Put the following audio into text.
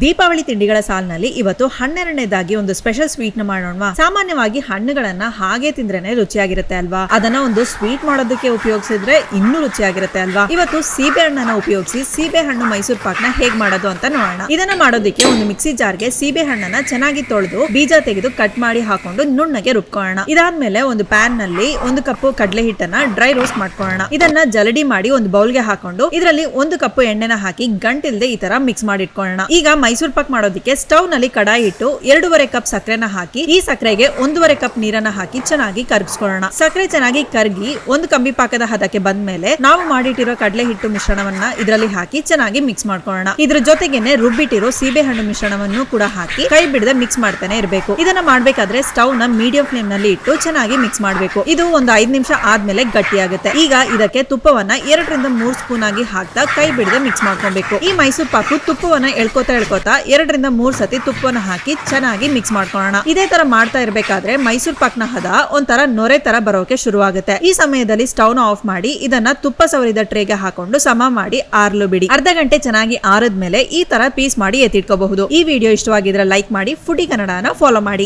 ದೀಪಾವಳಿ ತಿಂಡಿಗಳ ಸಾಲಿನಲ್ಲಿ ಇವತ್ತು 12ನೇದಾಗಿ ಒಂದು ಸ್ಪೆಷಲ್ ಸ್ವೀಟ್ ನ ಮಾಡೋಣ. ಸಾಮಾನ್ಯವಾಗಿ ಹಣ್ಣುಗಳನ್ನ ಹಾಗೆ ತಿಂದ್ರೇನೆ ರುಚಿಯಾಗಿರುತ್ತೆ ಅಲ್ವಾ? ಅದನ್ನ ಒಂದು ಸ್ವೀಟ್ ಮಾಡೋದಕ್ಕೆ ಉಪಯೋಗಿಸಿದ್ರೆ ಇನ್ನೂ ರುಚಿಯಾಗಿರುತ್ತೆ ಅಲ್ವಾ? ಇವತ್ತು ಸೀಬೆ ಹಣ್ಣನ್ನ ಉಪಯೋಗಿಸಿ ಸೀಬೆ ಹಣ್ಣು ಮೈಸೂರು ಪಾಕ್ನ ಹೇಗ್ ಮಾಡೋದು ಅಂತ ನೋಡೋಣ. ಇದನ್ನ ಮಾಡೋದಕ್ಕೆ ಒಂದು ಮಿಕ್ಸಿ ಜಾರ್ಗೆ ಸೀಬೆ ಹಣ್ಣನ್ನ ಚೆನ್ನಾಗಿ ತೊಳೆದು ಬೀಜ ತೆಗೆದು ಕಟ್ ಮಾಡಿ ಹಾಕೊಂಡು ನುಣ್ಣಗೆ ರುಬ್ಕೊಳ್ಳೋಣ. ಇದಾದ್ಮೇಲೆ ಒಂದು ಪ್ಯಾನ್ ನಲ್ಲಿ 1 ಕಪ್ ಕಡಲೆ ಹಿಟ್ಟನ್ನ ಡ್ರೈ ರೋಸ್ಟ್ ಮಾಡ್ಕೊಳ್ಳೋಣ. ಇದನ್ನ ಜಲಡಿ ಮಾಡಿ ಒಂದು ಬೌಲ್ಗೆ ಹಾಕೊಂಡು ಇದರಲ್ಲಿ 1 ಕಪ್ ಎಣ್ಣೆನ ಹಾಕಿ ಗಂಟಿಲ್ದೆ ಈ ತರ ಮಿಕ್ಸ್ ಮಾಡಿ ಇಟ್ಕೊಳ್ಳೋಣ. ಈಗ ಮೈಸೂರು ಪಾಕ್ ಮಾಡೋದಕ್ಕೆ ಸ್ಟವ್ ನಲ್ಲಿ ಕಡಾಯಿ ಇಟ್ಟು 2.5 ಕಪ್ ಸಕ್ಕರೆನ ಹಾಕಿ ಈ ಸಕ್ಕರೆಗೆ 1.5 ಕಪ್ ನೀರನ್ನ ಹಾಕಿ ಚೆನ್ನಾಗಿ ಕರಗಿಸ್ಕೊಳ್ಳೋಣ. ಸಕ್ಕರೆ ಚೆನ್ನಾಗಿ ಕರಗಿ ಒಂದು ಕಂಬಿ ಪಾಕದ ಹದಕ್ಕೆ ಬಂದ್ಮೇಲೆ ನಾವು ಮಾಡಿಟ್ಟಿರೋ ಕಡಲೆ ಹಿಟ್ಟು ಮಿಶ್ರಣವನ್ನ ಇದರಲ್ಲಿ ಹಾಕಿ ಚೆನ್ನಾಗಿ ಮಿಕ್ಸ್ ಮಾಡ್ಕೊಳ್ಳೋಣ. ಇದ್ರ ಜೊತೆಗೇನೆ ರುಬ್ಬಿಟ್ಟಿರೋ ಸೀಬೆ ಹಣ್ಣು ಮಿಶ್ರಣವನ್ನು ಕೂಡ ಹಾಕಿ ಕೈ ಬಿಡದೆ ಮಿಕ್ಸ್ ಮಾಡ್ತಾನೆ ಇರಬೇಕು. ಇದನ್ನ ಮಾಡ್ಬೇಕಾದ್ರೆ ಸ್ಟವ್ ನ ಮೀಡಿಯಂ ಫ್ಲೇಮ್ ನಲ್ಲಿ ಇಟ್ಟು ಚೆನ್ನಾಗಿ ಮಿಕ್ಸ್ ಮಾಡಬೇಕು. ಇದು ಒಂದು 5 ನಿಮಿಷ ಆದ್ಮೇಲೆ ಗಟ್ಟಿಯಾಗುತ್ತೆ. ಈಗ ಇದಕ್ಕೆ ತುಪ್ಪವನ್ನ 2 ರಿಂದ 3 ಸ್ಪೂನ್ ಆಗಿ ಹಾಕ್ತಾ ಕೈ ಬಿಡದೆ ಮಿಕ್ಸ್ ಮಾಡ್ಕೊಬೇಕು. ಈ ಮೈಸೂರು ಪಾಕು ತುಪ್ಪವನ್ನ ಎಳ್ಕೋತಾ 2 ರಿಂದ 3 ಸತಿ ತುಪ್ಪವನ್ನ ಹಾಕಿ ಚೆನ್ನಾಗಿ ಮಿಕ್ಸ್ ಮಾಡ್ಕೊಳ್ಳೋಣ. ಇದೇ ತರ ಮಾಡ್ತಾ ಇರ್ಬೇಕಾದ್ರೆ ಮೈಸೂರು ಪಾಕ್ನ ಹದ ಒಂಥರ ನೊರೆ ತರ ಬರೋಕೆ ಶುರುವಾಗುತ್ತೆ. ಈ ಸಮಯದಲ್ಲಿ ಸ್ಟವ್ ನ ಆಫ್ ಮಾಡಿ ಇದನ್ನ ತುಪ್ಪ ಸವರಿದ ಟ್ರೇಗೆ ಹಾಕೊಂಡು ಸಮ ಮಾಡಿ ಆರ್ಲು ಬಿಡಿ. ಅರ್ಧ ಗಂಟೆ ಚೆನ್ನಾಗಿ ಆರದ್ಮೇಲೆ ಈ ತರ ಪೀಸ್ ಮಾಡಿ ಎತ್ತಿಟ್ಕೋಬಹುದು. ಈ ವಿಡಿಯೋ ಇಷ್ಟವಾಗಿದ್ರೆ ಲೈಕ್ ಮಾಡಿ, ಫುಡಿ ಕನ್ನಡನ ಫಾಲೋ ಮಾಡಿ.